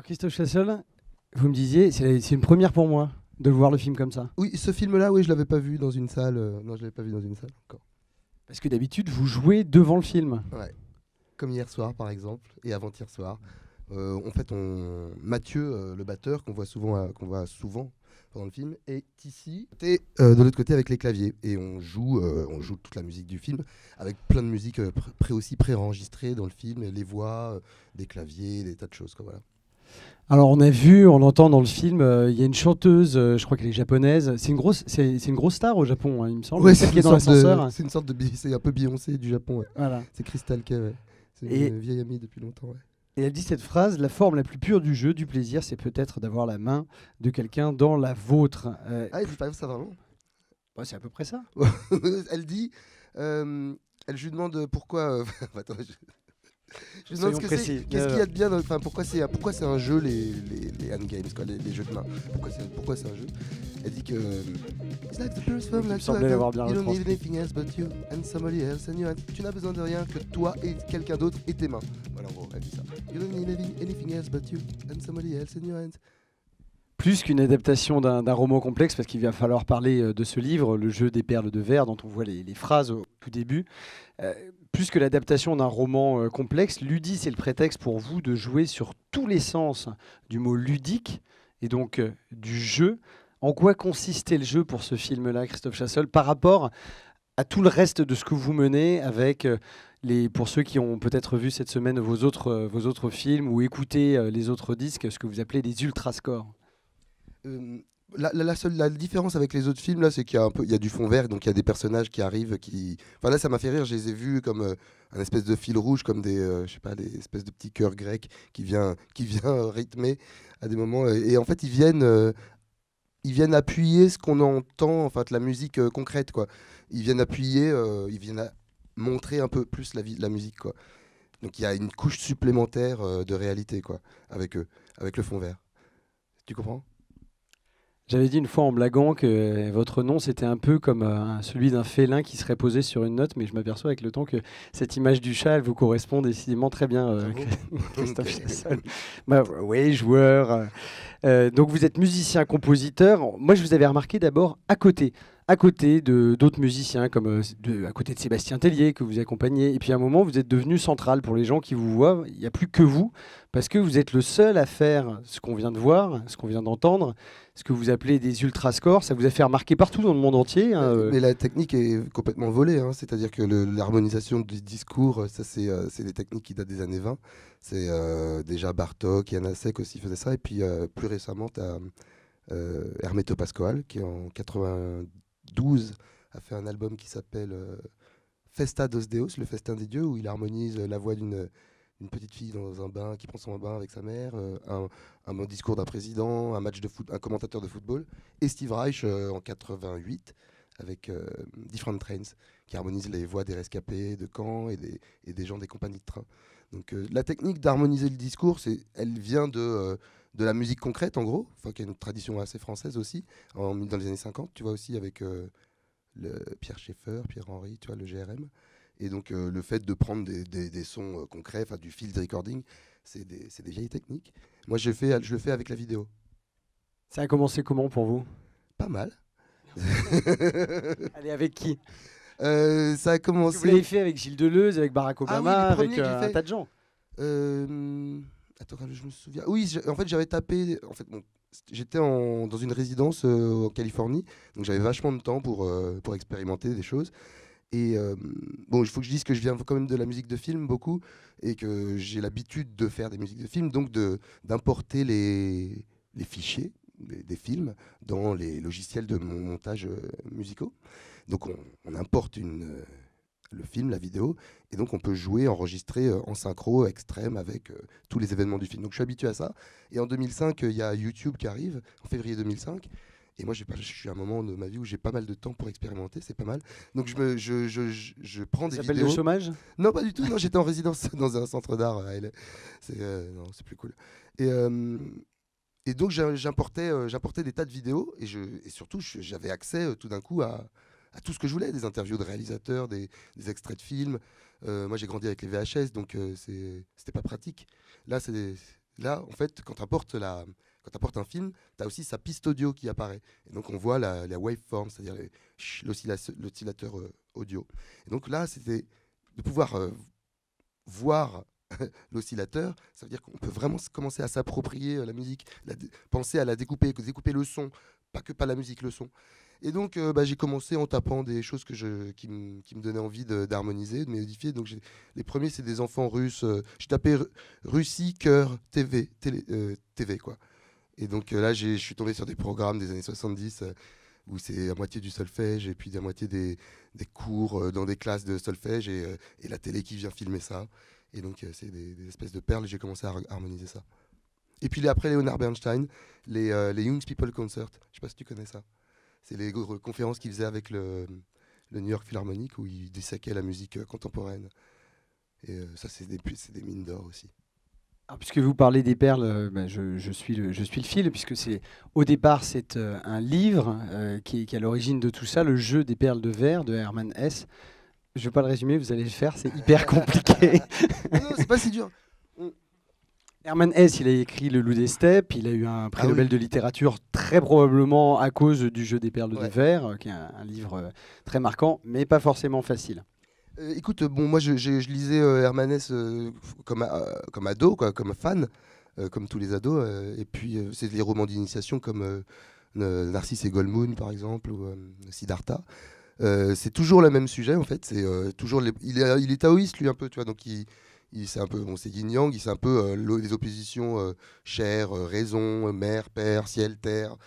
Alors Christophe Chassol, vous me disiez, c'est une première pour moi de voir le film comme ça. Oui, ce film-là, oui, je l'avais pas vu dans une salle. Non, je l'avais pas vu dans une salle encore. Parce que d'habitude, vous jouez devant le film. Ouais. Comme hier soir, par exemple, et avant-hier soir. En fait, Mathieu, le batteur, qu'on voit souvent pendant le film, est ici, de l'autre côté avec les claviers. Et on joue toute la musique du film, avec plein de musique aussi préenregistrée dans le film, les voix, des claviers, des tas de choses, quoi, voilà. Alors on entend dans le film, il y a une chanteuse, je crois qu'elle est japonaise. C'est une grosse star au Japon, hein, il me semble. Ouais, Celle qui est dans l'ascenseur. C'est un peu Beyoncé du Japon. Ouais. Voilà. C'est Crystal Kay. Ouais. C'est une vieille amie depuis longtemps. Ouais. Et elle dit cette phrase: la forme la plus pure du jeu, du plaisir, c'est peut-être d'avoir la main de quelqu'un dans la vôtre. Ah, elle dit pas ça vraiment. Ouais, c'est à peu près ça. Elle dit, elle je lui demande pourquoi. Attends, je lui demande qu'est-ce qu'il y a de bien, enfin pourquoi c'est un jeu les hand games, quoi, les jeux de main. Pourquoi c'est un jeu. Elle dit que it's like the purest form, like you don't need anything else but you and somebody else and you. Tu n'as besoin de rien que toi et quelqu'un d'autre et tes mains. Voilà, en gros, elle dit ça. You don't need anything else but you and somebody else and your hands. Plus qu'une adaptation d'un roman complexe, parce qu'il va falloir parler de ce livre, Le jeu des perles de verre, dont on voit les phrases au tout début. Plus que l'adaptation d'un roman complexe, Ludie, c'est le prétexte pour vous de jouer sur tous les sens du mot ludique, et donc du jeu. En quoi consistait le jeu pour ce film-là, Christophe Chassol, par rapport à tout le reste de ce que vous menez avec pour ceux qui ont peut-être vu cette semaine vos autres films ou écouté les autres disques, ce que vous appelez des ultrascores? La différence avec les autres films là, c'est qu'il y a du fond vert, donc il y a des personnages qui arrivent, enfin là ça m'a fait rire, je les ai vus comme un espèce de fil rouge, comme des des espèces de petits chœurs grecs qui vient rythmer à des moments, et en fait ils viennent appuyer ce qu'on entend, en fait la musique concrète, quoi. Ils viennent appuyer, ils viennent montrer un peu plus la musique, quoi. Donc il y a une couche supplémentaire de réalité, quoi, avec eux, avec le fond vert. Tu comprends? J'avais dit une fois en blaguant que votre nom, c'était un peu comme celui d'un félin qui serait posé sur une note, mais je m'aperçois avec le temps que cette image du chat, elle vous correspond décidément très bien, Christophe Chassol. Bah, oui, joueur. Donc vous êtes musicien-compositeur. Moi, je vous avais remarqué d'abord à côté de d'autres musiciens, comme à côté de Sébastien Tellier, que vous accompagnez. Et puis à un moment, vous êtes devenu central pour les gens qui vous voient. Il n'y a plus que vous, parce que vous êtes le seul à faire ce qu'on vient de voir, ce qu'on vient d'entendre, ce que vous appelez des ultrascores. Ça vous a fait remarquer partout dans le monde entier. Mais la technique est complètement volée, hein. C'est-à-dire que l'harmonisation du discours, ça c'est des techniques qui datent des années 20. C'est déjà Bartók, Janacek aussi faisait ça. Et puis plus récemment, tu as Hermeto Pascoal, qui en 92 a fait un album qui s'appelle Festa dos Deus, le festin des dieux, où il harmonise la voix d'une petite fille dans un bain, qui prend son bain avec sa mère, un bon discours d'un président, un commentateur de football, et Steve Reich en 88 avec Different Trains, qui harmonise les voix des rescapés de Caen et des gens des compagnies de train. Donc la technique d'harmoniser le discours, elle vient de la musique concrète, en gros, qui est une tradition assez française aussi, dans les années 50, tu vois, aussi avec Pierre Schaeffer, Pierre-Henry, tu vois, le GRM. Et donc le fait de prendre des sons concrets, du field recording, c'est des vieilles techniques. Moi je le fais avec la vidéo. Ça a commencé comment pour vous? Pas mal. Allez, avec qui? Ça a commencé... Vous l'avez fait avec Gilles Deleuze, avec Barack Obama, avec un tas de gens. Attends, je me souviens. Oui, en fait j'avais tapé... En fait, bon, j'étais dans une résidence en Californie, donc j'avais vachement de temps pour expérimenter des choses. Et bon, il faut que je dise que je viens quand même de la musique de film beaucoup, et que j'ai l'habitude de faire des musiques de film, donc d'importer les fichiers des films dans les logiciels de montage musicaux. Donc on importe le film, la vidéo, et donc on peut jouer, enregistrer en synchro extrême avec tous les événements du film. Donc je suis habitué à ça. Et en 2005, il y a YouTube qui arrive, en février 2005. Et moi, je suis à un moment de ma vie où j'ai pas mal de temps pour expérimenter, c'est pas mal. Donc je prends des vidéos. Ça s'appelle le chômage? Non, pas du tout. Non, j'étais en résidence dans un centre d'art à LA. Non, c'est plus cool. Et donc j'importais des tas de vidéos, et surtout j'avais accès tout d'un coup à tout ce que je voulais, des interviews de réalisateurs, des extraits de films. Moi, j'ai grandi avec les VHS, donc c'était pas pratique. Là, là, en fait, quand tu apportes un film, tu as aussi sa piste audio qui apparaît. Et donc, on voit la waveform, c'est-à-dire l'oscillateur audio. Et donc là, c'était de pouvoir voir l'oscillateur. Ça veut dire qu'on peut vraiment commencer à s'approprier la musique, penser à la découper le son, pas la musique, le son. Et donc, j'ai commencé en tapant des choses qui me donnaient envie d'harmoniser, de modifier. Donc, les premiers, c'est des enfants russes. J'ai tapé Russie, chœur, TV, quoi. Et donc là, je suis tombé sur des programmes des années 70 où c'est à moitié du solfège et puis à moitié des cours dans des classes de solfège et la télé qui vient filmer ça. Et donc, c'est des espèces de perles et j'ai commencé à harmoniser ça. Et puis après Leonard Bernstein, les Young People Concert. Je ne sais pas si tu connais ça. C'est les conférences qu'il faisait avec le New York Philharmonic où il disséquait la musique contemporaine. Et ça, c'est des mines d'or aussi. Alors, puisque vous parlez des perles, je suis le fil, puisque au départ, c'est un livre qui est à l'origine de tout ça, Le jeu des perles de verre de Hermann Hesse. Je ne vais pas le résumer, vous allez le faire, c'est hyper compliqué. Non, c'est pas si dur. Hermann Hesse, il a écrit Le Loup des Steppes, il a eu un prix Nobel de littérature très probablement à cause du jeu des perles de verre, qui est un livre très marquant, mais pas forcément facile. Écoute, bon, moi je lisais Hermann Hesse comme ado, quoi, comme fan, comme tous les ados, et puis c'est des romans d'initiation comme Narcisse et Goldmoon par exemple, ou Siddhartha. C'est toujours le même sujet en fait, c'est toujours il est taoïste lui un peu, tu vois, donc c'est un peu, bon, c'est yin-yang, c'est un peu les oppositions chair, raison, mer, père, ciel, terre,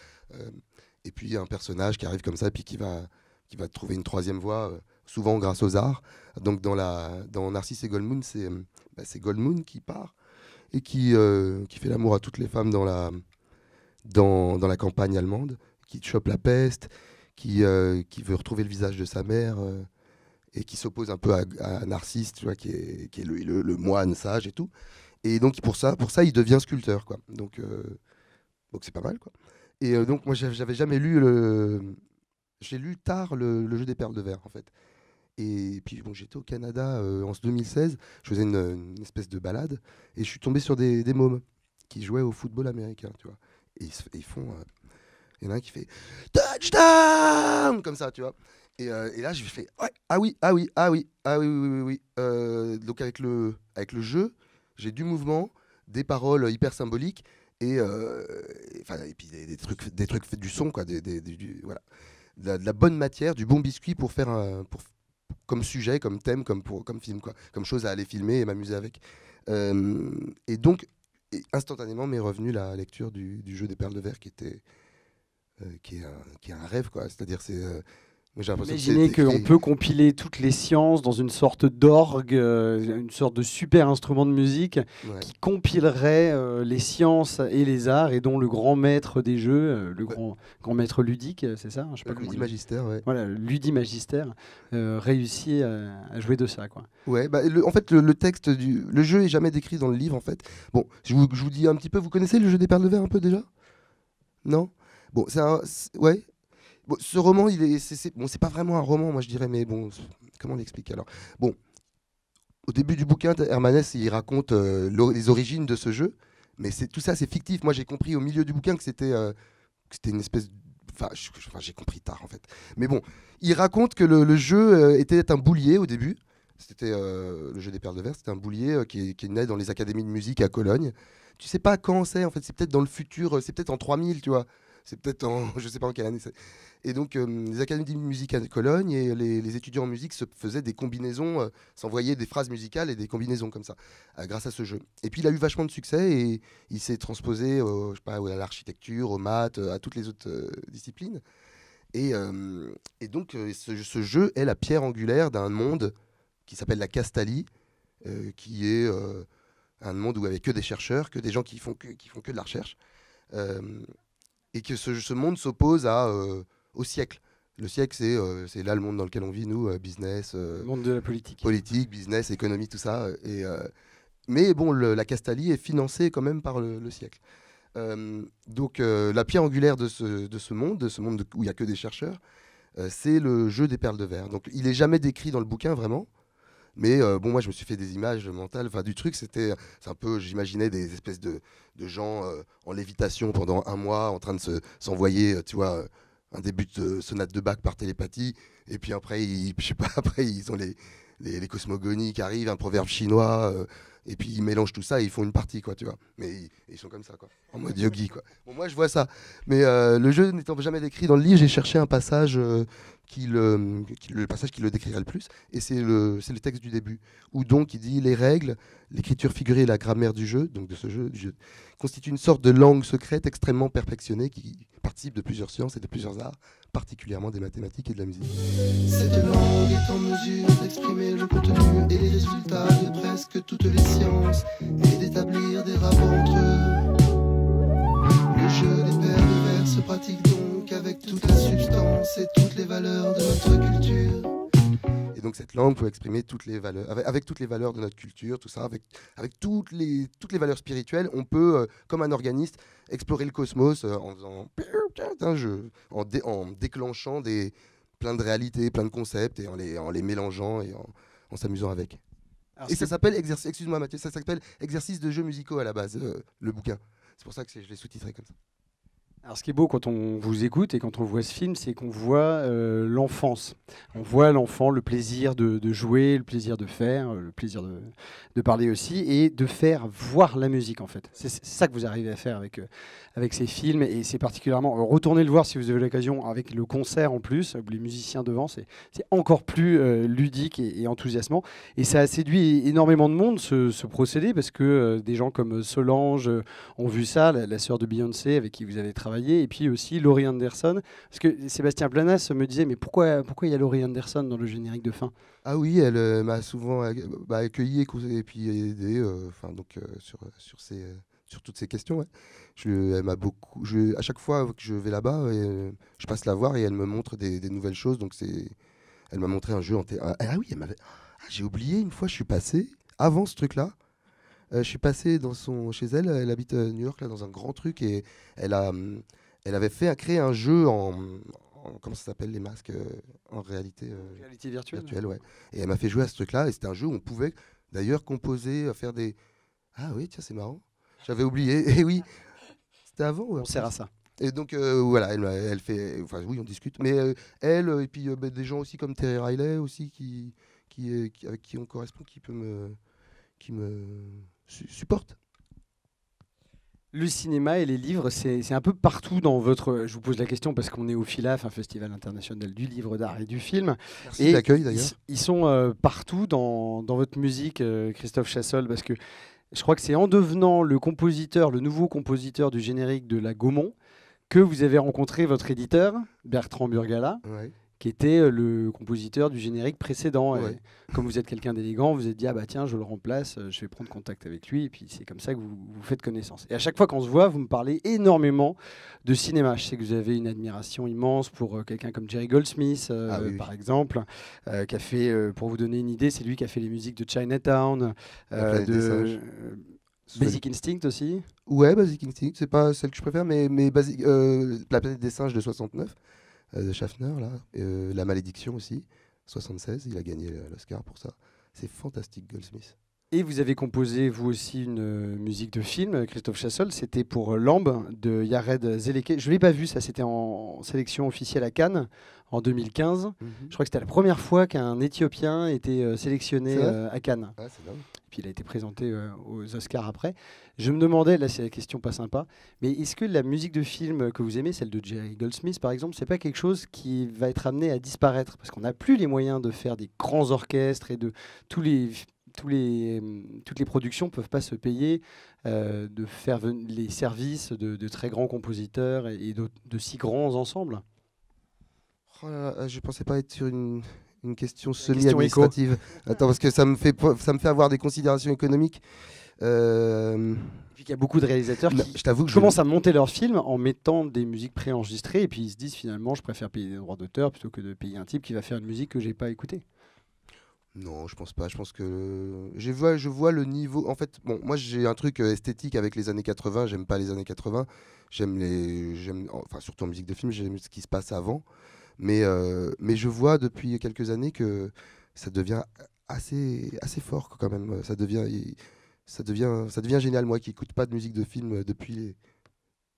et puis il y a un personnage qui arrive comme ça, puis qui va trouver une troisième voie, souvent grâce aux arts. Donc dans Narcisse et Goldmoon, c'est Goldmoon qui part et qui fait l'amour à toutes les femmes dans la campagne allemande, qui chope la peste, qui veut retrouver le visage de sa mère, et qui s'oppose un peu à Narcisse, tu vois, qui est le moine sage et tout. Et donc pour ça, il devient sculpteur, quoi. Donc c'est pas mal, quoi. Et donc moi, j'avais jamais lu j'ai lu tard le jeu des perles de verre, en fait. Et puis bon, j'étais au Canada en 2016, je faisais une espèce de balade, et je suis tombé sur des mômes qui jouaient au football américain, tu vois. Et ils font... Il y en a un qui fait touchdown comme ça, tu vois. Et là, je fais ouais, ah oui, ah oui, ah oui, ah oui, oui, oui, oui. Donc avec le jeu, j'ai du mouvement, des paroles hyper symboliques et puis des trucs du son, quoi, voilà, de la bonne matière, du bon biscuit pour faire comme sujet, comme thème, comme film, quoi, comme chose à aller filmer et m'amuser avec. Et donc instantanément m'est revenue la lecture du jeu des perles de verre qui est un rêve, quoi. C'est-à-dire, Imaginez qu'on peut compiler toutes les sciences dans une sorte d'orgue, une sorte de super instrument de musique qui compilerait les sciences et les arts et dont le grand maître des jeux, le grand maître ludique, c'est ça, je sais pas Ludimagistère, ouais. Voilà, le ludimagistère réussit à jouer de ça, quoi. Ouais, en fait, le texte le jeu est jamais décrit dans le livre, en fait. Bon, je vous dis un petit peu, vous connaissez le jeu des perles de verre un peu déjà? Non? Bon, ouais. Bon, ce roman, c'est pas vraiment un roman, moi je dirais, mais bon, comment l'expliquer alors? Bon, au début du bouquin, Hermann Hesse, il raconte les origines de ce jeu, mais tout ça, c'est fictif. Moi, j'ai compris au milieu du bouquin que c'était une espèce. Enfin, j'ai compris tard en fait. Mais bon, il raconte que le jeu était un boulier au début. C'était le jeu des perles de verre, c'était un boulier qui naît dans les académies de musique à Cologne. Tu sais pas quand c'est, en fait, c'est peut-être dans le futur, c'est peut-être en 3000, tu vois. C'est peut-être en. Je sais pas en quelle année c'est. Et donc, les académies de musique à Cologne et les étudiants en musique se faisaient des combinaisons, s'envoyaient des phrases musicales et des combinaisons comme ça, grâce à ce jeu. Et puis, il a eu vachement de succès et il s'est transposé je sais pas, à l'architecture, aux maths, à toutes les autres disciplines. Et donc, ce jeu est la pierre angulaire d'un monde qui s'appelle la Castalie, qui est un monde où il n'y avait que des chercheurs, que des gens qui font que de la recherche. Et que ce monde s'oppose au siècle. Le siècle, c'est là le monde dans lequel on vit, nous, business. Le monde de la politique. Politique, business, économie, tout ça. Mais bon, la Castalie est financée quand même par le siècle. Donc la pierre angulaire de ce monde où il n'y a que des chercheurs, c'est le jeu des perles de verre. Donc il n'est jamais décrit dans le bouquin, vraiment. Mais bon, moi, je me suis fait des images mentales. Enfin, du truc, c'est un peu, j'imaginais des espèces de gens en lévitation pendant un mois, en train de s'envoyer, tu vois, un début de sonate de Bach par télépathie. Et puis après, je sais pas, après, ils ont les cosmogonies qui arrivent, un proverbe chinois. Et puis ils mélangent tout ça et ils font une partie, quoi, tu vois. Mais ils sont comme ça, quoi, en mode yogi, quoi. Bon, moi, je vois ça. Mais le jeu n'étant jamais décrit dans le livre, j'ai cherché un passage le passage qui le décrirait le plus, et c'est le texte du début, où donc il dit les règles, l'écriture figurée et la grammaire du jeu, donc de ce jeu, constituent une sorte de langue secrète extrêmement perfectionnée qui participe de plusieurs sciences et de plusieurs arts, particulièrement des mathématiques et de la musique. Cette langue est en mesure d'exprimer le contenu et les résultats de presque toutes les sciences et d'établir des rapports entre eux. Le jeu des paires de vers se pratique donc avec toute la substance et toutes les valeurs de notre culture. Et donc cette langue peut exprimer toutes les valeurs, avec toutes les valeurs de notre culture, tout ça, avec toutes les valeurs spirituelles, on peut, comme un organiste, explorer le cosmos en faisant un jeu, en déclenchant plein de réalités, plein de concepts, et en les mélangeant et en s'amusant avec. Alors, et ça s'appelle, excuse-moi Mathieu, ça s'appelle Exercice de jeux musicaux à la base, le bouquin. C'est pour ça que je l'ai sous-titré comme ça. Alors, ce qui est beau quand on vous écoute et quand on voit ce film, c'est qu'on voit l'enfance. On voit l'enfant, le plaisir de jouer, le plaisir de faire, le plaisir de parler aussi, et de faire voir la musique, en fait. C'est ça que vous arrivez à faire avec ces films, et c'est particulièrement... retournez le voir si vous avez l'occasion, avec le concert en plus, les musiciens devant, c'est encore plus ludique et enthousiasmant. Et ça a séduit énormément de monde, ce procédé, parce que des gens comme Solange ont vu ça, la sœur de Beyoncé, avec qui vous avez travaillé, et puis aussi Laurie Anderson, parce que Sébastien Planas me disait mais pourquoi il y a Laurie Anderson dans le générique de fin? Ah oui, elle m'a souvent accueilli et puis aidé sur toutes ces questions. Ouais. Elle m'a beaucoup. À chaque fois que je vais là-bas, je passe la voir et elle me montre des nouvelles choses. Donc elle m'a montré un jeu en théâtre. Ah oui, j'ai oublié une fois, je suis passé avant ce truc-là. Je suis passé chez elle. Elle habite à New York là, dans un grand truc et elle avait créé un jeu comment ça s'appelle les masques en réalité virtuelle, ouais. Et elle m'a fait jouer à ce truc-là et c'était un jeu où on pouvait d'ailleurs composer, faire des. Ah oui, tiens, c'est marrant. J'avais oublié. Et oui, c'était avant. Ouais, on sert à ça. Et donc voilà, elle fait. Enfin oui, on discute. Mais elle et puis des gens aussi comme Terry Riley aussi avec qui on correspond, qui me supporte. Le cinéma et les livres, c'est un peu partout dans votre... Je vous pose la question parce qu'on est au FILAF, un festival international du livre, d'art et du film. Merci de l'accueil d'ailleurs. Ils sont partout dans votre musique, Christophe Chassol, parce que je crois que c'est en devenant le nouveau compositeur du générique de La Gaumont, que vous avez rencontré votre éditeur, Bertrand Burgala. Ouais. Qui était le compositeur du générique précédent. Ouais. Et comme vous êtes quelqu'un d'élégant, vous vous êtes dit, ah bah tiens, je le remplace, je vais prendre contact avec lui, et puis c'est comme ça que vous faites connaissance. Et à chaque fois qu'on se voit, vous me parlez énormément de cinéma. Je sais que vous avez une admiration immense pour quelqu'un comme Jerry Goldsmith, par exemple, qui a fait, pour vous donner une idée, c'est lui qui a fait les musiques de Chinatown, Basic Instinct aussi. Ouais, Basic Instinct, c'est pas celle que je préfère, mais La planète des singes de 69. De Schaffner, là. La malédiction aussi, 76, il a gagné l'Oscar pour ça. C'est fantastique, Goldsmith. Et vous avez composé, vous aussi, une musique de film, Christophe Chassol. C'était pour Lambe de Yared Zeleke. Je ne l'ai pas vu, ça c'était en sélection officielle à Cannes en 2015. Je crois que c'était la première fois qu'un Éthiopien était sélectionné à Cannes. Ah, c'est dingue. Puis il a été présenté aux Oscars après. Je me demandais, là c'est la question pas sympa, mais est-ce que la musique de film que vous aimez, celle de Jerry Goldsmith par exemple, c'est pas quelque chose qui va être amené à disparaître? Parce qu'on n'a plus les moyens de faire des grands orchestres et de toutes les productions ne peuvent pas se payer de faire les services de très grands compositeurs et de si grands ensembles. Oh là là, je pensais pas être sur une question semi-administrative. Attends, parce que ça me fait avoir des considérations économiques. Et puis il y a beaucoup de réalisateurs qui commencent à monter leurs films en mettant des musiques préenregistrées et puis ils se disent finalement je préfère payer des droits d'auteur plutôt que de payer un type qui va faire une musique que j'ai pas écoutée. Non, je pense pas. Je pense que je vois le niveau. En fait, bon, moi j'ai un truc esthétique avec les années 80. J'aime pas les années 80. Enfin surtout en musique de film, j'aime ce qui se passe avant. Mais je vois depuis quelques années que ça devient assez fort quand même. Ça devient génial. Moi qui écoute pas de musique de film depuis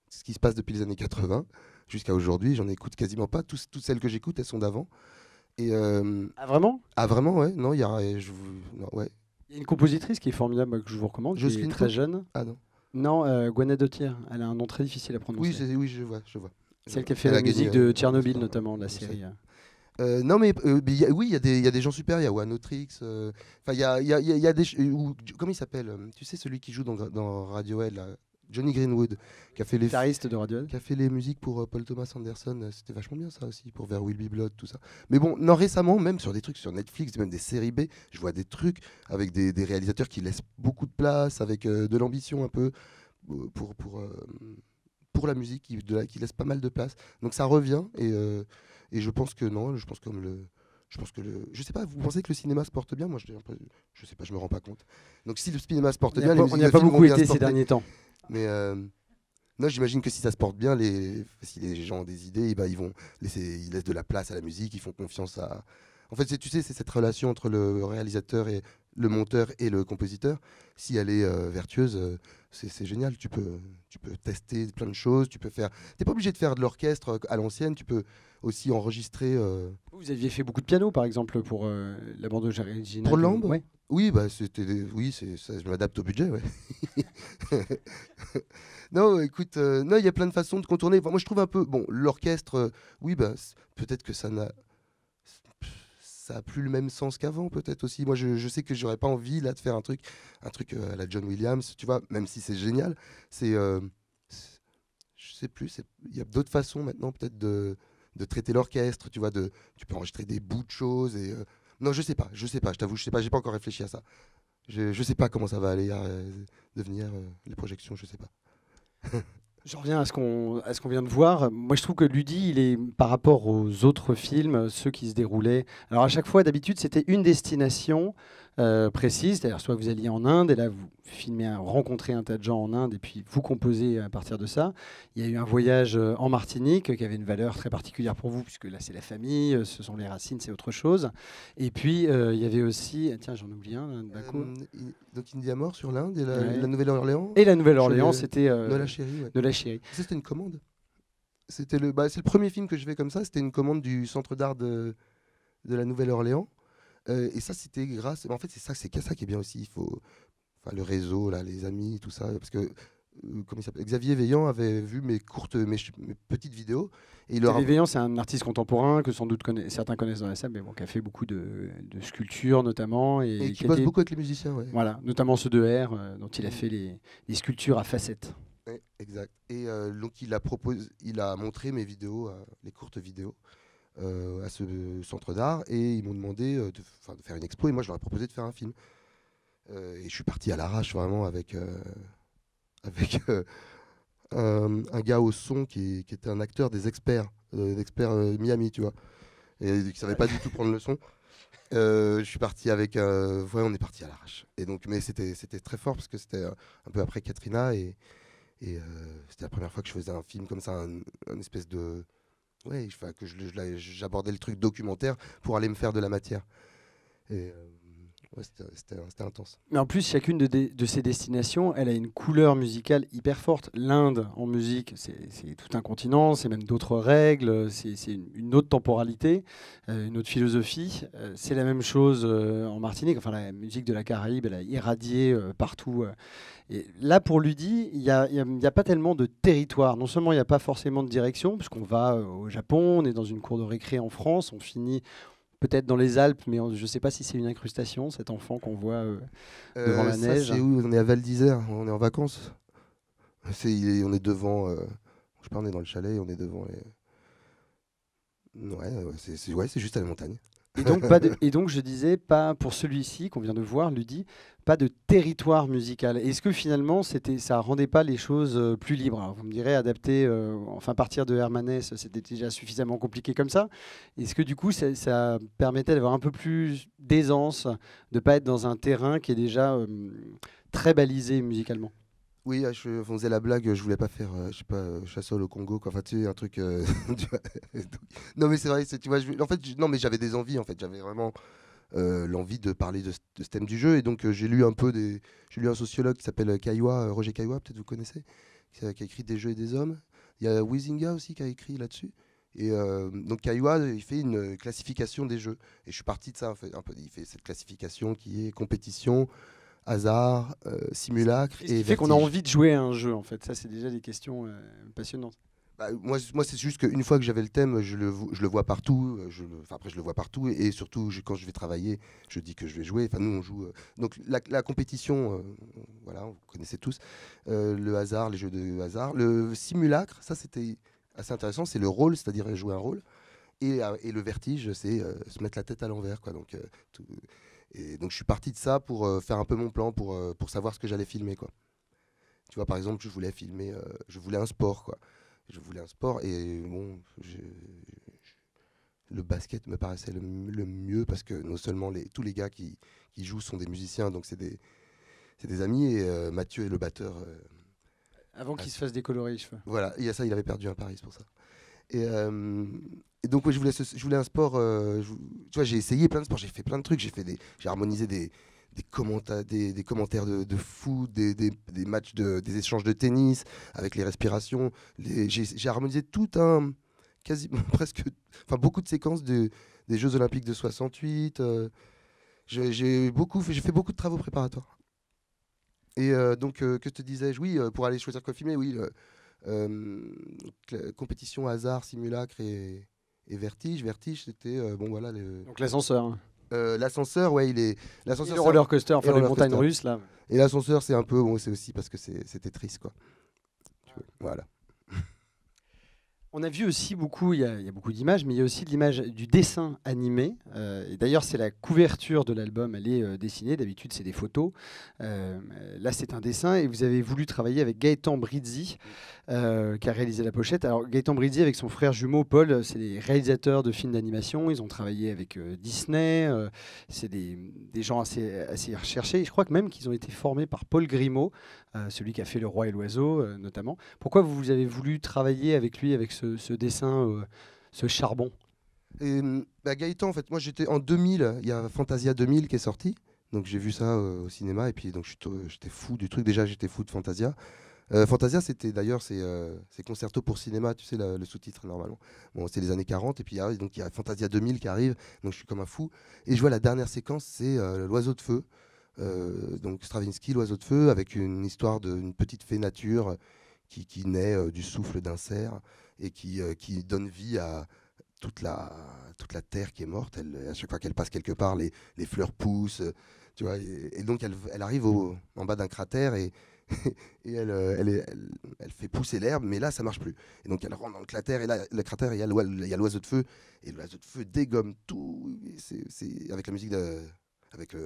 ce qui se passe depuis les années 80 jusqu'à aujourd'hui, j'en écoute quasiment pas. Toutes celles que j'écoute, elles sont d'avant. Et Ah vraiment? ah vraiment, ouais. Non, il y a, non, ouais. Il y a une compositrice qui est formidable, que je vous recommande, qui est Jocelyne très Cook jeune. Ah non. Non, Guanadotir. Elle a un nom très difficile à prononcer. Oui, je vois. Celle qui a fait Elle la a gagné, musique de un Tchernobyl, Oscar, notamment, de la je sais. série. Non, mais oui, il y a des gens super. Il y a Wanotrix. Enfin, il y a des. Comment il s'appelle Tu sais, celui qui joue dans Radiohead, là, Johnny Greenwood, qui a fait les, Guitariste de Radiohead. qui a fait les musiques pour Paul Thomas Anderson. C'était vachement bien, ça aussi, pour There Will Be Blood, tout ça. Mais bon, non, récemment, même sur des trucs sur Netflix, même des séries B, je vois des trucs avec des réalisateurs qui laissent beaucoup de place, avec de l'ambition un peu pour la musique, qui laisse pas mal de place. Donc ça revient, et je pense que non, je pense que je sais pas, vous pensez que le cinéma se porte bien? Moi, je sais pas, je me rends pas compte. Donc si le cinéma se porte bien, les On musiques n'y a de pas films beaucoup vont bien été se ces porter. derniers temps. Mais non, j'imagine que si ça se porte bien, si les gens ont des idées, ils laissent de la place à la musique, ils font confiance à. En fait, tu sais, c'est cette relation entre le réalisateur et le monteur et le compositeur. Si elle est vertueuse, c'est génial. Tu peux tester plein de choses. T'es pas obligé de faire de l'orchestre à l'ancienne. Tu peux aussi enregistrer. Vous aviez fait beaucoup de piano, par exemple, pour la bande originale. Pour Lamb Ouais. Oui, bah oui, je m'adapte au budget, ouais. Non, écoute, non, il y a plein de façons de contourner. Enfin, moi, je trouve un peu, bon, l'orchestre, oui, bah, peut-être que ça a plus le même sens qu'avant, peut-être aussi. Moi, je sais que j'aurais pas envie là de faire un truc à la John Williams, tu vois, même si c'est génial. Je sais plus. Il y a d'autres façons maintenant, peut-être de traiter l'orchestre, tu vois, tu peux enregistrer des bouts de choses et non, je sais pas, je t'avoue, je sais pas, j'ai pas encore réfléchi à ça. Je sais pas comment ça va aller devenir les projections, je sais pas. Je reviens à ce qu'on vient de voir. Moi, je trouve que Ludi, il est par rapport aux autres films, ceux qui se déroulaient. Alors à chaque fois, d'habitude, c'était une destination précise. C'est-à-dire, soit vous alliez en Inde et là, vous filmez, rencontrez un tas de gens en Inde et puis vous composez à partir de ça. Il y a eu un voyage en Martinique qui avait une valeur très particulière pour vous, puisque là, c'est la famille, ce sont les racines, c'est autre chose. Et puis, il y avait aussi, tiens, j'en oublie un d'un coup. Donc India Mort sur l'Inde et Ouais. la Nouvelle-Orléans. Et la Nouvelle-Orléans, Je- c'était Nola Chérie, ouais. de la chérie. Ça, c'était une commande. C'est le premier film que je fais comme ça. C'était une commande du Centre d'art de la Nouvelle-Orléans. Et ça, c'était grâce. En fait, c'est ça qui est bien aussi. Enfin, le réseau, là, les amis, tout ça. Parce que comment il s'appelle, Xavier Veillant avait vu mes petites vidéos. Et il leur a... Xavier Veillant, c'est un artiste contemporain que sans doute certains connaissent dans la salle, mais bon, qui a fait beaucoup de sculptures notamment. Et qui qui a bosse été- beaucoup avec les musiciens, ouais. Voilà, notamment ceux de R, dont il a fait les sculptures à facettes. Ouais, exact. Et donc il a montré mes vidéos, les courtes vidéos, à ce centre d'art, et ils m'ont demandé de faire une expo, et moi je leur ai proposé de faire un film. Et je suis parti à l'arrache vraiment avec un gars au son qui était un acteur des experts Miami, tu vois, et qui savait pas du tout prendre le son. Je suis parti avec, ouais, on est parti à l'arrache. Et donc, mais c'était très fort parce que c'était un peu après Katrina et c'était la première fois que je faisais un film comme ça, un espèce de, ouais, que j'abordais le truc documentaire pour aller me faire de la matière. Et ouais, c'était intense. Mais en plus, chacune de ces destinations, elle a une couleur musicale hyper forte. L'Inde, en musique, c'est tout un continent, c'est même d'autres règles, c'est une autre temporalité, une autre philosophie. C'est la même chose en Martinique. Enfin, la musique de la Caraïbe, elle a irradié partout. Et là, pour Ludi, il n'y a pas tellement de territoire. Non seulement il n'y a pas forcément de direction, puisqu'on va au Japon, on est dans une cour de récré en France, on finit peut-être dans les Alpes, mais je ne sais pas si c'est une incrustation, cet enfant qu'on voit devant la Ça, neige. c'est où? On est à Val d'Isère, on est en vacances. On est devant, je sais pas, on est dans le chalet, on est devant les... Ouais, c'est juste à la montagne. Et donc, je disais, pas pour celui-ci qu'on vient de voir, Ludi, pas de territoire musical. Est-ce que finalement, ça rendait pas les choses plus libres? Alors, vous me direz, adapter, enfin partir de Hermanès, c'était déjà suffisamment compliqué comme ça. Est-ce que du coup, ça permettait d'avoir un peu plus d'aisance, de pas être dans un terrain qui est déjà très balisé musicalement? Oui, on faisait la blague, je voulais pas faire, je sais pas, Chassol au Congo, quoi. Enfin, tu sais, un truc. Tu vois. Non, mais c'est vrai, tu vois, en fait, non, mais j'avais des envies, en fait, j'avais vraiment l'envie de parler de ce thème du jeu. Et donc j'ai lu un sociologue qui s'appelle Caillois, Roger Caillois, peut-être vous connaissez, qui a écrit Des jeux et des hommes. Il y a Huizinga aussi qui a écrit là-dessus. Et donc Caillois, il fait une classification des jeux. Et je suis parti de ça, en fait, un peu. Il fait cette classification qui est compétition, hasard, simulacre et vertige. fait qu'on a envie de jouer à un jeu, en fait. Ça, c'est déjà des questions passionnantes. Bah, moi c'est juste qu'une fois que j'avais le thème, je le vois partout. Après, je le vois partout. Et surtout, quand je vais travailler, je dis que je vais jouer. Enfin, nous, on joue. Donc, la compétition, voilà, vous connaissez tous. Le hasard, les jeux de hasard. Le simulacre, ça, c'était assez intéressant. C'est le rôle, c'est-à-dire jouer un rôle. Et le vertige, c'est se mettre la tête à l'envers, quoi. Donc, et donc, je suis parti de ça pour faire un peu mon plan, pour savoir ce que j'allais filmer, quoi. Tu vois, par exemple, je voulais filmer, je voulais un sport, quoi. Je voulais un sport et bon, le basket me paraissait le mieux parce que non seulement tous les gars qui jouent sont des musiciens, donc c'est des amis, et Mathieu est le batteur. Avant qu'il se fasse décolorer les cheveux. Voilà, il y a ça, il avait perdu un pari, c'est pour ça. Et donc ouais, je voulais un sport, tu vois, j'ai essayé plein de sports, j'ai fait plein de trucs, j'ai harmonisé des commentaires de foot, des matchs, des échanges de tennis avec les respirations. J'ai harmonisé quasiment presque, enfin beaucoup de séquences des Jeux Olympiques de 68. J'ai fait beaucoup de travaux préparatoires. Et donc, que te disais-je? Oui, pour aller choisir quoi filmer, oui, compétition, hasard, simulacre et vertige. Vertige, c'était bon voilà. Donc l'ascenseur. L'ascenseur, ouais, l'ascenseur, le roller coaster, enfin les montagnes russes là. Et l'ascenseur, c'est un peu, bon, c'est aussi parce que c'était triste, quoi. Voilà. On a vu aussi beaucoup, il y a beaucoup d'images, mais il y a aussi de l'image du dessin animé. Et d'ailleurs, c'est la couverture de l'album, elle est dessinée. D'habitude, c'est des photos. Là, c'est un dessin. Et vous avez voulu travailler avec Gaëtan Brizzi, qui a réalisé la pochette. Alors, Gaëtan Brizzi, avec son frère jumeau Paul, c'est des réalisateurs de films d'animation. Ils ont travaillé avec Disney. C'est des gens assez recherchés. Et je crois que même qu'ils ont été formés par Paul Grimaud, celui qui a fait Le Roi et l'Oiseau, notamment. Pourquoi vous avez voulu travailler avec lui, avec ce dessin, ce charbon? Et, Gaëtan, en fait, moi j'étais en 2000, il y a Fantasia 2000 qui est sorti, donc j'ai vu ça au cinéma, et puis donc j'étais fou du truc. Déjà, j'étais fou de Fantasia. Fantasia, c'était d'ailleurs, c'est concerto pour cinéma, tu sais, le sous-titre normalement. Bon, c'est les années 40, et puis donc il y a Fantasia 2000 qui arrive, donc je suis comme un fou. Et je vois la dernière séquence, c'est l'oiseau de feu. Donc Stravinsky, l'oiseau de feu, avec une histoire d'une petite fée nature qui naît du souffle d'un cerf et qui donne vie à toute la terre qui est morte. À chaque fois qu'elle passe quelque part, les fleurs poussent, tu vois, et donc elle arrive en bas d'un cratère et elle fait pousser l'herbe, mais là ça marche plus. Et donc elle rentre dans le cratère, et là il y a l'oiseau de feu, et l'oiseau de feu dégomme tout. C'est avec la musique avec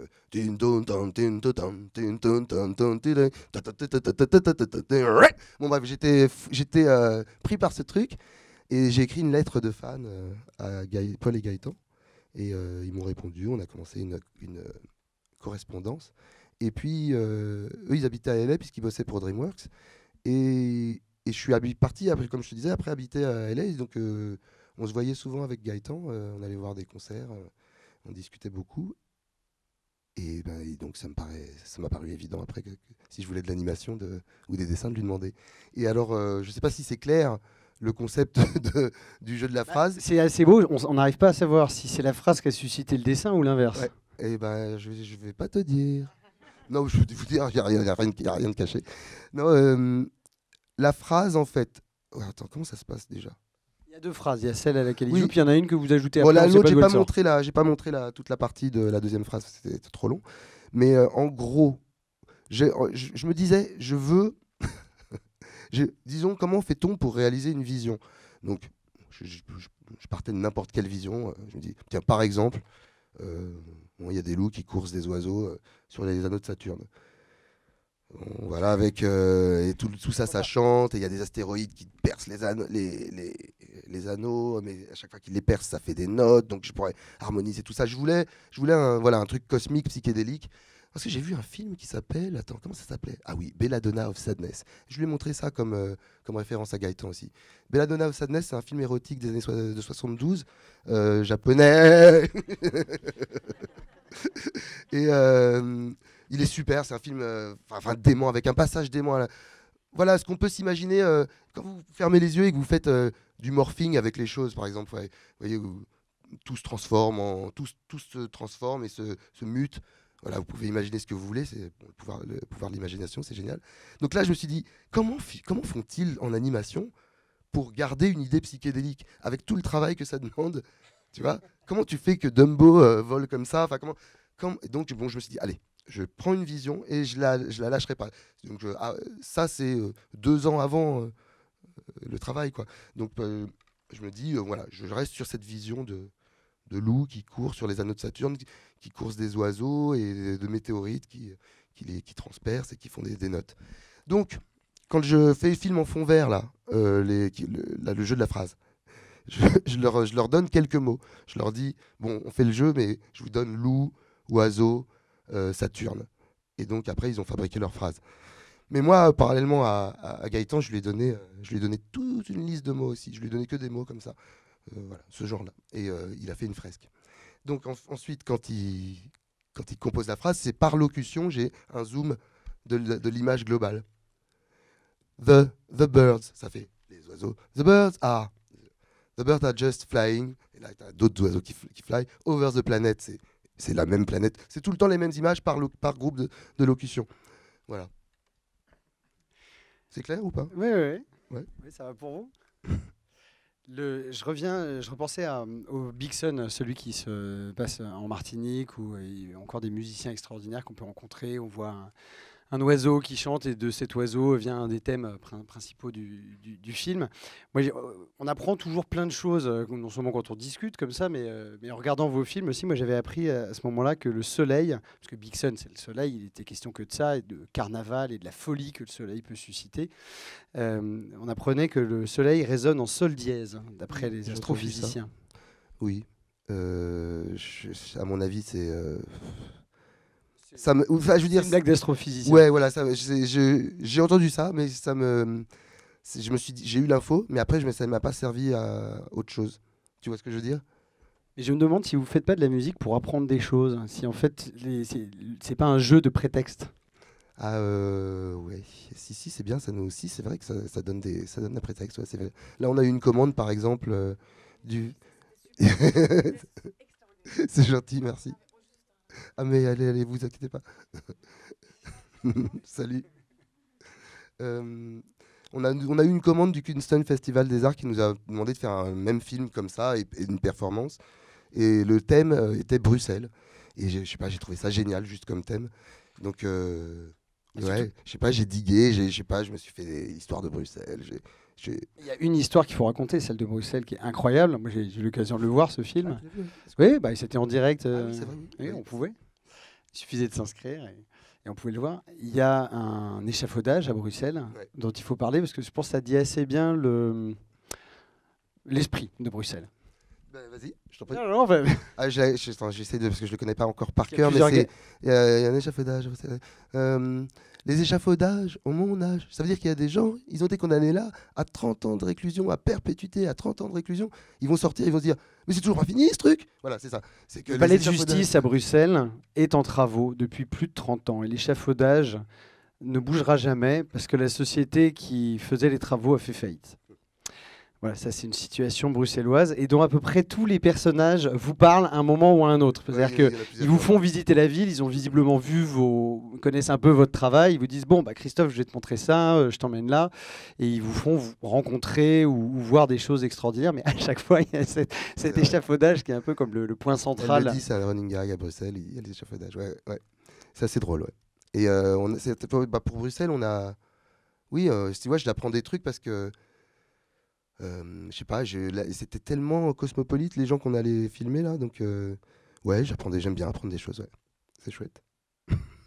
bon bref, j'étais pris par ce truc, et j'ai écrit une lettre de fan à Paul et Gaëtan, et ils m'ont répondu. On a commencé une correspondance, et puis eux ils habitaient à LA puisqu'ils bossaient pour DreamWorks, et je suis parti après, comme je te disais, après habiter à LA, donc on se voyait souvent avec Gaëtan, on allait voir des concerts, on discutait beaucoup. Et donc ça m'a paru évident après que si je voulais de l'animation ou des dessins, de lui demander. Et alors, je ne sais pas si c'est clair le concept du jeu de la phrase. C'est assez beau, on n'arrive pas à savoir si c'est la phrase qui a suscité le dessin ou l'inverse. Ouais. Et je vais pas te dire. Non, je vais vous dire, il n'y a rien de caché. Non, la phrase, en fait... Oh, attends, comment ça se passe déjà? Il y a deux phrases, il y a celle à laquelle il joue, puis il y en a une que vous ajoutez après. L'autre, j'ai pas montré toute la partie de la deuxième phrase, c'était trop long. Mais en gros, je me disais, disons, comment fait-on pour réaliser une vision? Donc, je partais de n'importe quelle vision. Je me dis, tiens, par exemple, il y a des loups qui coursent des oiseaux sur les anneaux de Saturne. Voilà, avec et tout ça, ça chante, et il y a des astéroïdes qui percent les anneaux, mais à chaque fois qu'ils les percent, ça fait des notes, donc je pourrais harmoniser tout ça. Je voulais un truc cosmique, psychédélique, parce que j'ai vu un film qui s'appelle, attends, comment ça s'appelait? Ah oui, Belladonna of Sadness. Je lui ai montré ça comme référence à Gaëtan aussi. Belladonna of Sadness, c'est un film érotique des années de 72, japonais. Et il est super, c'est un film enfin dément, avec un passage dément. Voilà ce qu'on peut s'imaginer quand vous fermez les yeux et que vous faites du morphing avec les choses, par exemple. Ouais, vous voyez, où tout se transforme, tout se transforme et se mute. Voilà, vous pouvez imaginer ce que vous voulez, c'est bon, le pouvoir de l'imagination, c'est génial. Donc là, je me suis dit, comment font-ils en animation pour garder une idée psychédélique avec tout le travail que ça demande, tu vois? Comment tu fais que Dumbo vole comme ça? Enfin, et donc, bon, je me suis dit, allez, je prends une vision et je la lâcherai pas. Donc, ça, c'est 2 ans avant le travail, quoi. Donc, je me dis, voilà, je reste sur cette vision de loup qui court sur les anneaux de Saturne, qui coursent des oiseaux et de météorites qui transpercent et qui font des notes. Donc, quand je fais le film en fond vert, là, le jeu de la phrase, je leur donne quelques mots. Je leur dis, bon, on fait le jeu, mais je vous donne loup, oiseau, Saturne. Et donc, après, ils ont fabriqué leur phrase. Mais moi, parallèlement à Gaëtan, je lui ai donné toute une liste de mots aussi. Je lui ai donné que des mots comme ça. Voilà, ce genre-là. Et il a fait une fresque. Donc ensuite, quand il compose la phrase, c'est par locution, j'ai un zoom de l'image globale. The birds, ça fait les oiseaux. The birds are just flying. Et là, tu as d'autres oiseaux qui fly. Over the planet, c'est la même planète. C'est tout le temps les mêmes images par groupe de locution. Voilà. C'est clair ou pas? Oui, Ouais. ça va pour vous. Je repensais au Big Sun, celui qui se passe en Martinique, où il y a encore des musiciens extraordinaires qu'on peut rencontrer. On voit un oiseau qui chante et de cet oiseau vient un des thèmes principaux du film. Moi, on apprend toujours plein de choses, non seulement quand on discute comme ça, mais en regardant vos films aussi. Moi, j'avais appris à ce moment-là que le soleil, parce que Big Sun, c'est le soleil, il était question que de ça, et de carnaval et de la folie que le soleil peut susciter. On apprenait que le soleil résonne en sol dièse, d'après les astrophysiciens. Oui. À mon avis, c'est... je veux dire, une blague d'astrophysicien. Ouais, voilà, j'ai entendu ça, mais je me suis dit, j'ai eu l'info, mais après, ça ne m'a pas servi à autre chose. Tu vois ce que je veux dire? Et je me demande si vous ne faites pas de la musique pour apprendre des choses, si en fait, c'est pas un jeu de prétexte. Ah ouais, si c'est bien, ça nous aussi, c'est vrai que ça donne un prétexte. Ouais, c'est vrai. Là, on a eu une commande, par exemple, du... C'est gentil, merci. Ah mais allez, vous inquiétez pas. Salut. On a eu une commande du Kingston Festival des Arts qui nous a demandé de faire un même film comme ça et une performance. Et le thème était Bruxelles. Et je sais pas, j'ai trouvé ça génial juste comme thème. Donc ouais, je sais pas, j'ai digué, je me suis fait l'histoire de Bruxelles. Il y a une histoire qu'il faut raconter, celle de Bruxelles, qui est incroyable. Moi, j'ai eu l'occasion de le voir, ce film. Oui, c'était en direct. Oui, c'est vrai, oui, on pouvait. Il suffisait de s'inscrire et on pouvait le voir. Il y a un échafaudage à Bruxelles dont il faut parler, parce que je pense que ça dit assez bien l'esprit de Bruxelles. Vas-y, je t'en prie. J'essaie parce que je le connais pas encore par cœur, mais il y a un échafaudage. Les échafaudages au mon âge, ça veut dire qu'il y a des gens, ils ont été condamnés là à 30 ans de réclusion, à perpétuité, à 30 ans de réclusion. Ils vont sortir, ils vont se dire, mais c'est toujours pas fini ce truc. Voilà, c'est ça. Le palais de justice à Bruxelles est en travaux depuis plus de 30 ans et l'échafaudage ne bougera jamais parce que la société qui faisait les travaux a fait faillite. Voilà, ça c'est une situation bruxelloise et dont à peu près tous les personnages vous parlent à un moment ou à un autre. C'est-à-dire qu'ils vous font visiter la ville, ils ont visiblement connaissent un peu votre travail, ils vous disent bon Christophe, je vais te montrer ça, je t'emmène là, et ils vous font rencontrer ou voir des choses extraordinaires. Mais à chaque fois il y a cet échafaudage qui est un peu comme le point central. Elle le dit, c'est un running gag à Bruxelles, il y a des échafaudages. Ouais. C'est assez drôle. Ouais. Et pour Bruxelles, on a, oui, je l'apprends des trucs parce que je sais pas, c'était tellement cosmopolite les gens qu'on allait filmer là, donc ouais, j'aime bien apprendre des choses, ouais. C'est chouette.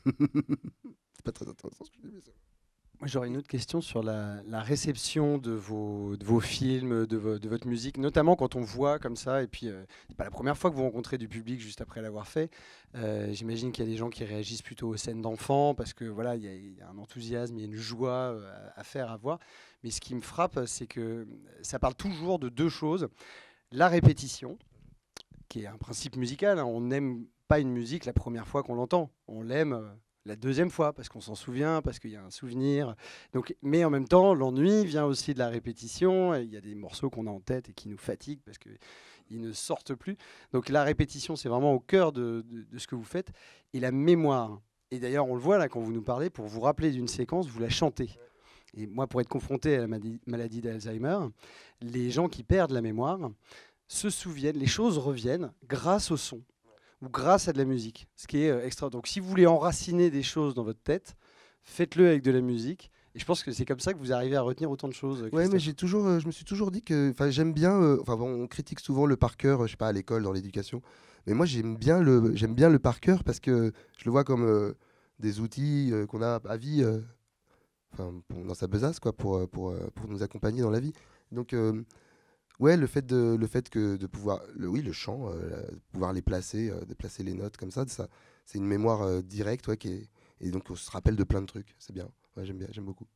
C'est pas très intéressant ce que je dis, mais Moi, j'aurais une autre question sur la réception de vos films, de votre musique, notamment quand on voit comme ça, et puis c'est pas la première fois que vous rencontrez du public juste après l'avoir fait. J'imagine qu'il y a des gens qui réagissent plutôt aux scènes d'enfants, parce que voilà, il y a un enthousiasme, il y a une joie à faire, à voir. Mais ce qui me frappe, c'est que ça parle toujours de deux choses. La répétition, qui est un principe musical, hein. On aime pas une musique la première fois qu'on l'entend. On l'aime la deuxième fois parce qu'on s'en souvient, parce qu'il y a un souvenir. Donc, mais en même temps, l'ennui vient aussi de la répétition. Il y a des morceaux qu'on a en tête et qui nous fatiguent parce qu'ils ne sortent plus. Donc la répétition, c'est vraiment au cœur de ce que vous faites. Et la mémoire. Et d'ailleurs, on le voit là quand vous nous parlez, pour vous rappeler d'une séquence, vous la chantez. Et moi, pour être confronté à la maladie d'Alzheimer, les gens qui perdent la mémoire se souviennent, les choses reviennent grâce au son ou grâce à de la musique, ce qui est extra. Donc si vous voulez enraciner des choses dans votre tête, faites-le avec de la musique. Et je pense que c'est comme ça que vous arrivez à retenir autant de choses. Ouais, mais je me suis toujours dit que, j'aime bien. On critique souvent le par cœur, je sais pas, à l'école, dans l'éducation. Mais moi, j'aime bien le par cœur parce que je le vois comme des outils qu'on a à vie, dans sa besace, quoi, pour nous accompagner dans la vie. Donc ouais, le fait de pouvoir, le chant, pouvoir les placer, de placer les notes comme ça, c'est une mémoire directe, ouais, et donc on se rappelle de plein de trucs. C'est bien. Ouais, j'aime beaucoup.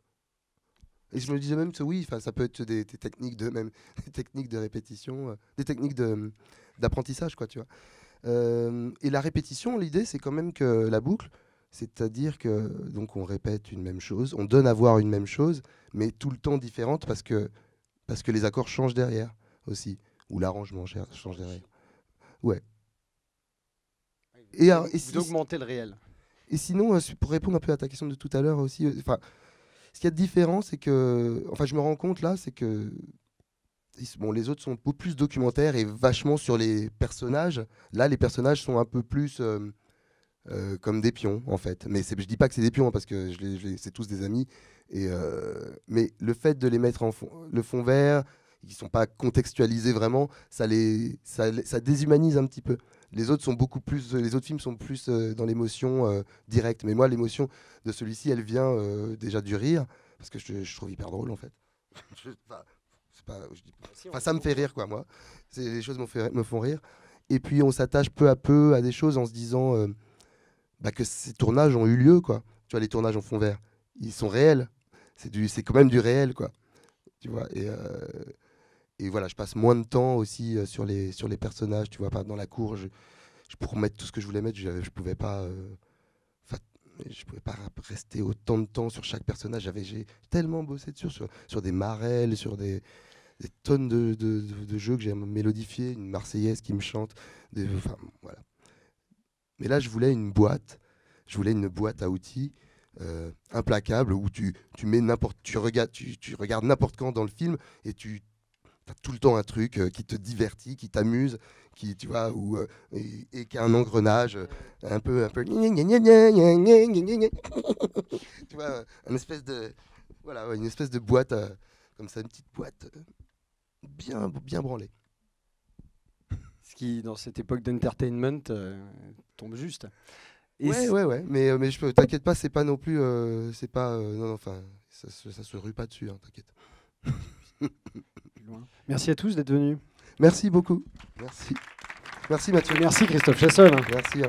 Et je me disais même que oui, ça peut être des techniques des techniques de répétition, des techniques d'apprentissage, quoi, tu vois. Et la répétition, l'idée, c'est quand même que la boucle, c'est-à-dire que donc on répète une même chose, on donne à voir une même chose, mais tout le temps différente parce que les accords changent derrière aussi, ou l'arrangement change derrière. Ouais. Et vous augmentez le réel. Et sinon, pour répondre un peu à ta question de tout à l'heure aussi, ce qu'il y a de différent, c'est que, je me rends compte là, c'est que les autres sont beaucoup plus documentaires et vachement sur les personnages. Là, les personnages sont un peu plus comme des pions, en fait. Mais je dis pas que c'est des pions, parce que c'est tous des amis. Mais le fait de les mettre le fond vert, ils sont pas contextualisés vraiment, ça déshumanise un petit peu. Les autres films sont plus dans l'émotion directe. Mais moi, l'émotion de celui-ci, elle vient déjà du rire, parce que je trouve hyper drôle, en fait. Ça me fait rire, quoi, moi. Les choses me font rire. Et puis, on s'attache peu à peu à des choses en se disant que ces tournages ont eu lieu, quoi. Tu vois, les tournages en fond vert, ils sont réels. C'est quand même du réel, quoi. Tu vois, et voilà, je passe moins de temps aussi sur les personnages, tu vois, pas dans la cour. Pour mettre tout ce que je voulais mettre, je pouvais pas rester autant de temps sur chaque personnage. J'ai tellement bossé dessus, sur des marelles, sur des tonnes de jeux que j'ai mélodifiés, une Marseillaise qui me chante, voilà. Mais là, je voulais une boîte à outils implacable où tu regardes n'importe quand dans le film et tu as tout le temps un truc qui te divertit, qui t'amuse, tu vois, et qui a un engrenage un peu tu vois, une espèce de boîte comme ça, une petite boîte bien branlée. Ce qui, dans cette époque d'entertainment, tombe juste. Ouais. Mais t'inquiète pas, c'est pas non plus, ça se rue pas dessus, hein, t'inquiète. Merci à tous d'être venus. Merci beaucoup. Merci Mathieu. Merci Christophe Chassol. Merci.